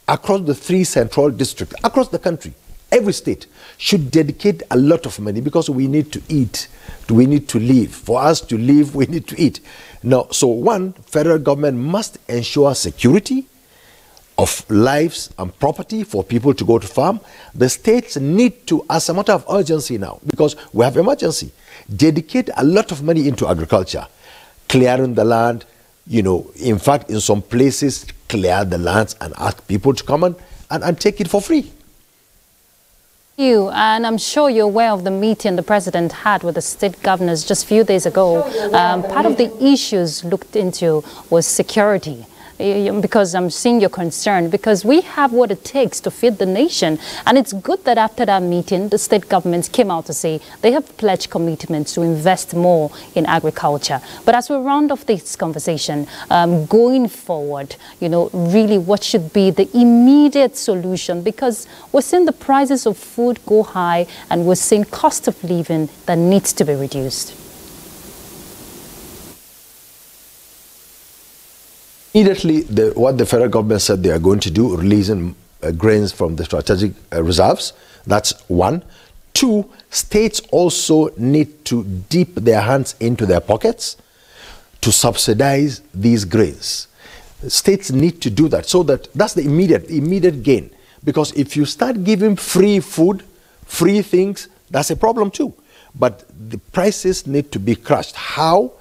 Across the 3 central districts, across the country, every state should dedicate a lot of money because we need to eat, we need to live. For us to live, we need to eat. Now, so one, federal government must ensure security of lives and property for people to go to farm. The states need to, as a matter of urgency now, because we have emergency, dedicate a lot of money into agriculture, clearing the land, in fact, in some places, clear the lands and ask people to come and take it for free. And I'm sure you're aware of the meeting the president had with the state governors just a few days ago. Part of the issues looked into was security. Because I'm seeing your concern, because we have what it takes to feed the nation. And it's good that after that meeting, the state governments came out to say they have pledged commitments to invest more in agriculture. But as we round off this conversation, going forward, really what should be the immediate solution? Because we're seeing the prices of food go high and we're seeing cost of living that needs to be reduced. Immediately, what the federal government said they are going to do, releasing grains from the strategic reserves. That's one. Two, states also need to dip their hands into their pockets to subsidize these grains. States need to do that, so that's the immediate gain. Because if you start giving free food, free things, that's a problem too. But the prices need to be crushed. How?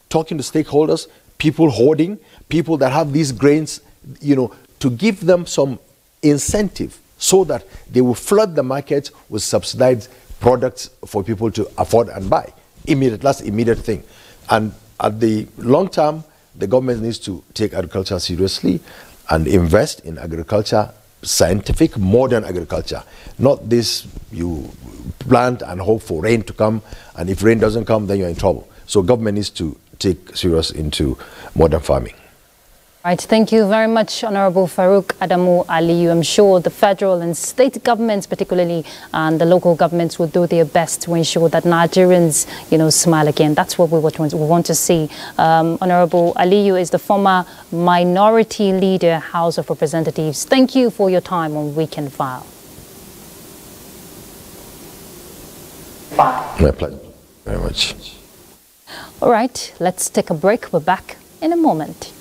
Talking to stakeholders, people hoarding, people that have these grains, to give them some incentive so that they will flood the market with subsidized products for people to afford and buy. That's the immediate thing. And at the long term, the government needs to take agriculture seriously and invest in agriculture, scientific, modern agriculture. Not this, you plant and hope for rain to come, and if rain doesn't come, then you're in trouble. So government needs to take serious into modern farming. Right, thank you very much, Honorable Farouk Adamu Aliyu. I'm sure the federal and state governments, particularly, and the local governments will do their best to ensure that Nigerians, smile again. That's what we want to see. Honorable Aliyu is the former Minority Leader, House of Representatives. Thank you for your time on Weekend File. My pleasure. Very much. All right, let's take a break. We're back in a moment.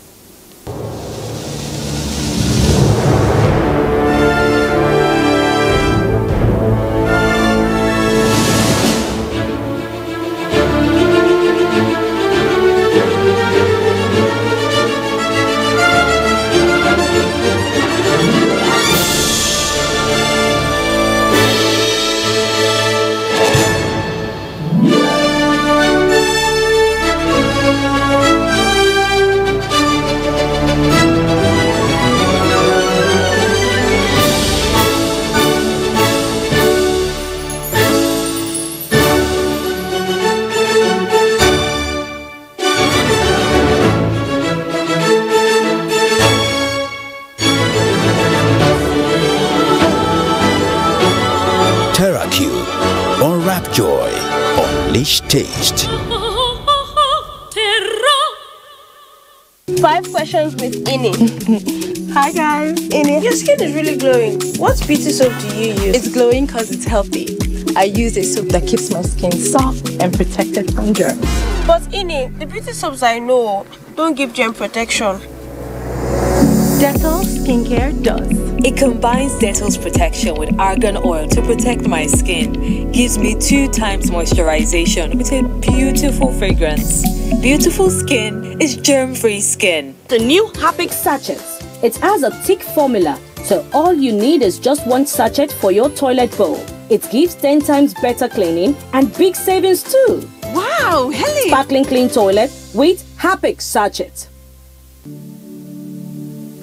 Unwrap joy, unleash taste. 5 questions with Ini. Hi guys. Ini, your skin is really glowing. What beauty soap do you use? It's glowing because it's healthy. I use a soap that keeps my skin soft and protected from germs. But Ini, the beauty soaps I know don't give germ protection. Dettol skincare does. It combines Dettol's protection with argan oil to protect my skin. Gives me 2 times moisturization with a beautiful fragrance. Beautiful skin is germ-free skin. The new Happic sachets. It has a thick formula, so all you need is just 1 sachet for your toilet bowl. It gives 10 times better cleaning and big savings too. Wow, Helen! Sparkling clean toilet with Happic sachet.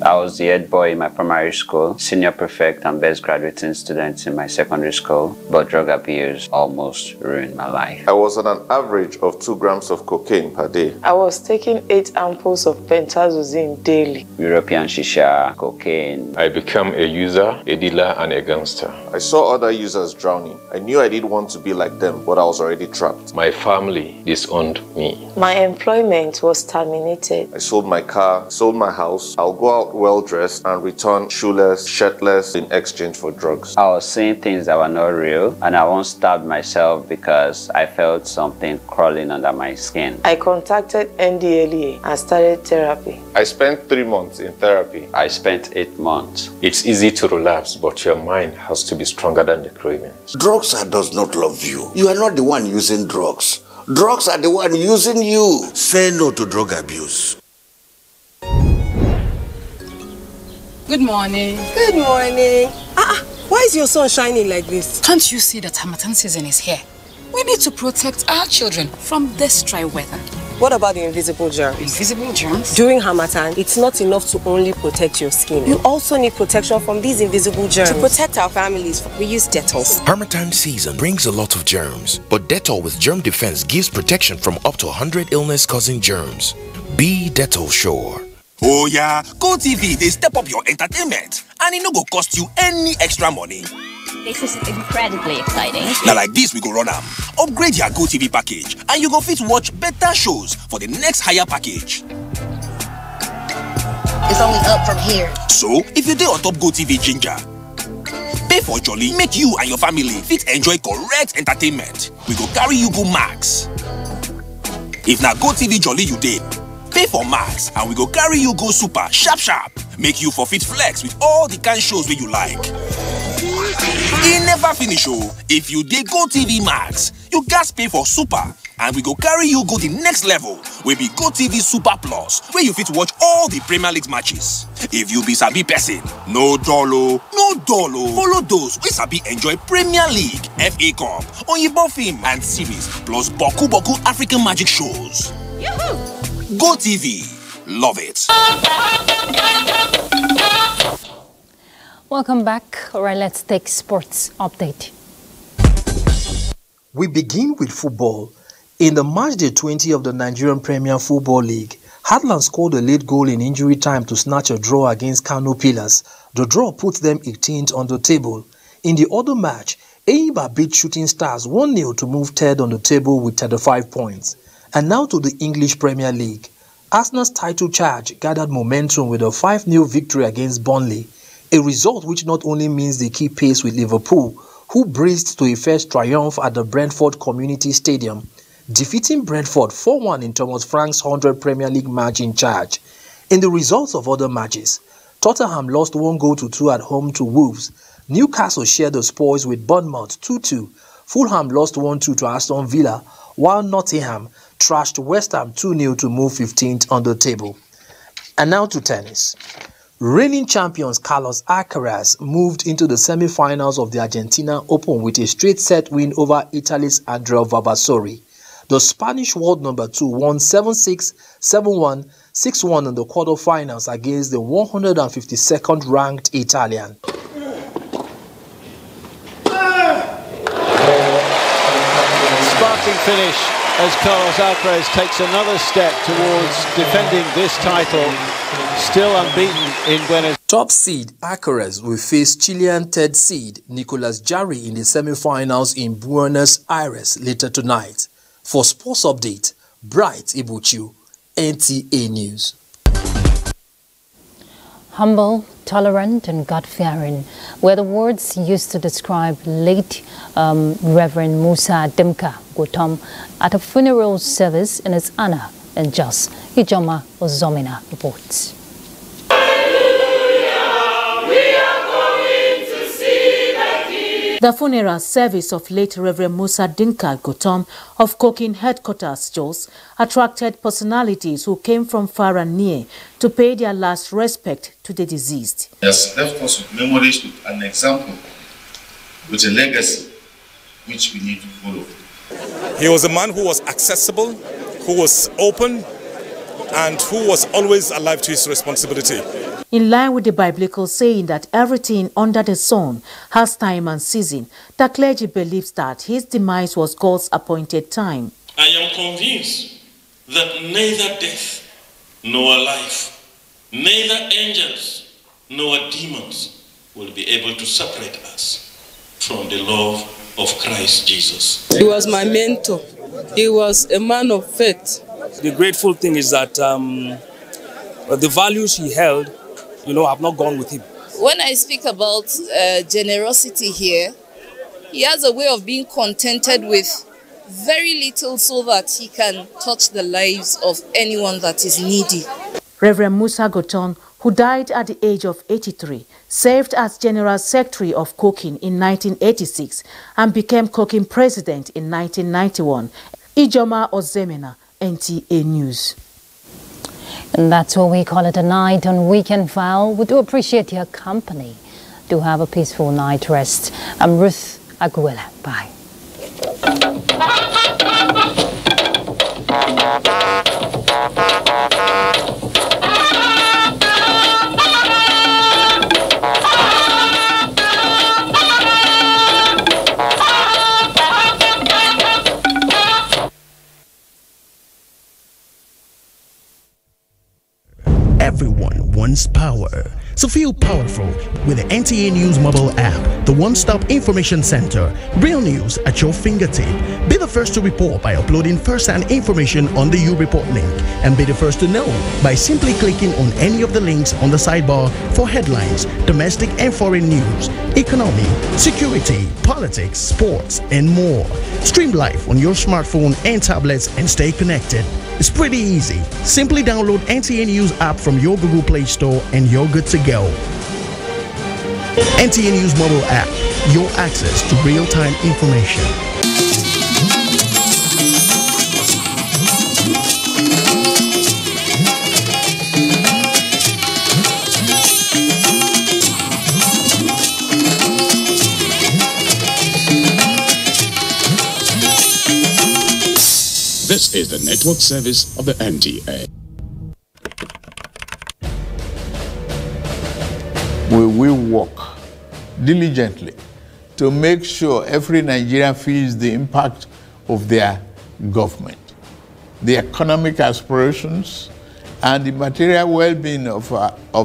I was the head boy in my primary school, senior prefect and best graduating student in my secondary school, but drug abuse almost ruined my life. I was on an average of 2 grams of cocaine per day. I was taking 8 ampoules of pentazosine daily. European shisha, cocaine. I became a user, a dealer, and a gangster. I saw other users drowning. I knew I didn't want to be like them, but I was already trapped. My family disowned me. My employment was terminated. I sold my car, sold my house. I'll go out well-dressed and return shoeless, shirtless in exchange for drugs. I was seeing things that were not real, and I once stabbed myself because I felt something crawling under my skin. I contacted NTA and started therapy. I spent 3 months in therapy. I spent 8 months. It's easy to relapse, but your mind has to be stronger than the cravings. Drugs does not love you. You are not the one using drugs. Drugs are the one using you. Say no to drug abuse. Good morning. Good morning. Why is your sun shining like this? Can't you see that Harmattan season is here? We need to protect our children from this dry weather. What about the invisible germs? Invisible germs? During Harmattan, it's not enough to only protect your skin. You also need protection from these invisible germs. To protect our families, we use Dettol. Harmattan season brings a lot of germs, but Dettol with germ defense gives protection from up to 100 illness-causing germs. Be Dettol sure. Oh yeah, GoTV, they step up your entertainment and it no go cost you any extra money. This is incredibly exciting. Now like this we go run am. Upgrade your GoTV package and you go fit watch better shows for the next higher package. It's only up from here. So, if you dey on top GoTV Ginger, pay for Jolly, make you and your family fit enjoy correct entertainment. We go carry you go Max. If na GoTV Jolly you dey, pay for Max and we go carry you go Super sharp sharp. Make you for fit flex with all the kind shows wey you like. E never finish oh. If you dey GoTV Max, you gats pay for Super and we go carry you go the next level wey be GoTV Super Plus, where you fit watch all the Premier League matches. If you be sabi person, no dull oh, no dull oh. Follow those wey sabi enjoy Premier League, FA Cup, Oyibo film and series, plus boku boku African magic shows. GoTV, love it. Welcome back. All right, let's take sports update. We begin with football. In the match day 20 of the Nigerian Premier Football League, Heartland scored a late goal in injury time to snatch a draw against Kano Pillars. The draw puts them 18th on the table. In the other match, Enyimba beat Shooting Stars 1-0 to move third on the table with 35 points. And now to the English Premier League. Arsenal's title charge gathered momentum with a 5-0 victory against Burnley, a result which not only means they keep pace with Liverpool, who breezed to a first triumph at the Brentford Community Stadium, defeating Brentford 4-1 in Thomas Frank's 100th Premier League match in charge. In the results of other matches, Tottenham lost 1-2 at home to Wolves. Newcastle shared the spoils with Bournemouth 2-2. Fulham lost 1-2 to Aston Villa, while Nottingham trashed West Ham 2-0 to move 15th on the table. And now to tennis. Reigning champions Carlos Alcaraz moved into the semi-finals of the Argentina Open with a straight-set win over Italy's Andrea Vavassori. The Spanish world number 2 won 7-6, 7-1, 6-1 in the quarterfinals against the 152nd ranked Italian. Sparkling finish as Carlos Alcaraz takes another step towards defending this title, still unbeaten in Buenos Aires. Top seed Alcaraz will face Chilean third seed Nicolas Jarry in the semi-finals in Buenos Aires later tonight. For Sports Update, Bright Ibuchu, NTA News. Humble, tolerant and God-fearing were the words used to describe late Reverend Musa Dimka Gotom at a funeral service in his honor in Jos. Ijoma Ozomina reports. The funeral service of late Reverend Musa Dinka Gotom of Kokin Headquarters, Jos, attracted personalities who came from far and near to pay their last respect to the deceased. He has left us with memories, with an example, with a legacy which we need to follow. He was a man who was accessible, who was open, and who was always alive to his responsibility. In line with the biblical saying that everything under the sun has time and season, the clergy believes that his demise was God's appointed time. I am convinced that neither death nor life, neither angels nor demons will be able to separate us from the love of Christ Jesus. He was my mentor. He was a man of faith. The grateful thing is that the values he held, have not gone with him. When I speak about generosity here, he has a way of being contented with very little so that he can touch the lives of anyone that is needy. Reverend Musa Goton, who died at the age of 83, served as General Secretary of Kokin in 1986 and became Kokin President in 1991. Ijoma Ozemena, NTA News. And that's what we call it a night on Weekend File. We do appreciate your company. Do have a peaceful night rest. I'm Ruth Aguila. Bye. Everyone wants power, so feel powerful with the NTA News mobile app, the one-stop information center. Real news at your fingertip. Be the first to report by uploading first-hand information on the You Report link, and be the first to know by simply clicking on any of the links on the sidebar for headlines, domestic and foreign news, economy, security, politics, sports, and more. Stream live on your smartphone and tablets and stay connected. It's pretty easy. Simply download NTA News app from your Google Play Store and you're good to go. NTA News mobile app, your access to real-time information. This is the network service of the NTA. We will work diligently to make sure every Nigerian feels the impact of their government, the economic aspirations, and the material well-being of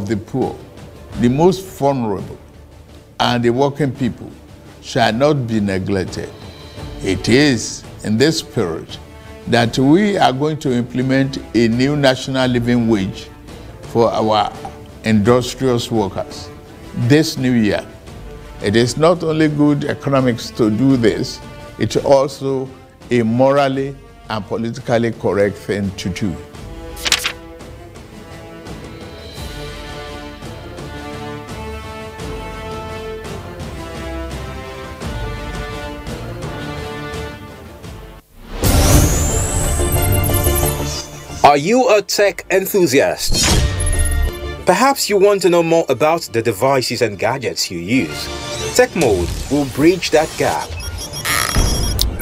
the poor, the most vulnerable, and the working people shall not be neglected. It is in this spirit that we are going to implement a new national living wage for our industrious workers this new year. It is not only good economics to do this, it's also a morally and politically correct thing to do. Are you a tech enthusiast? Perhaps you want to know more about the devices and gadgets you use. Tech Mode will bridge that gap.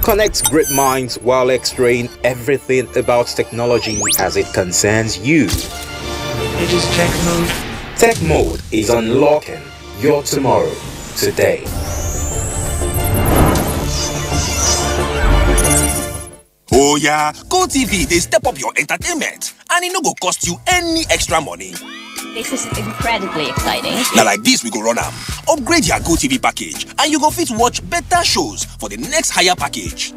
Connect great minds while exploring everything about technology as it concerns you. It is Tech Mode. Tech Mode is unlocking your tomorrow today. Oh yeah, GoTV, they step up your entertainment and it no go cost you any extra money. This is incredibly exciting. Now like this we go run am. Upgrade your GoTV package and you go fit watch better shows for the next higher package.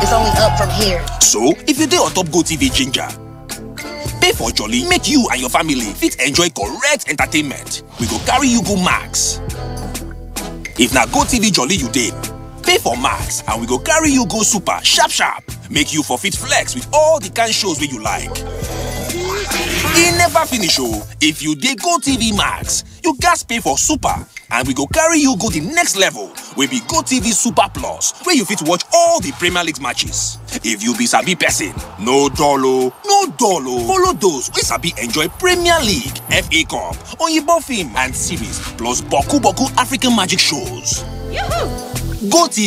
It's only up from here. So, if you dey on top GoTV Ginger, pay for Jolly, make you and your family fit enjoy correct entertainment. We go carry you go Max. If na GoTV Jolly you dey, pay for Max and we go carry you go Super sharp sharp. Make you for fit flex with all the kind shows wey you like. E never finish oh. If you dey GoTV Max, you gats pay for Super and we go carry you go the next level wey be GoTV Super Plus, where you fit watch all the Premier League matches. If you be sabi person, no dull oh, no dull oh. Follow those wey sabi enjoy Premier League, FA Cup, Oyibo film and series, plus boku African magic shows. GoTV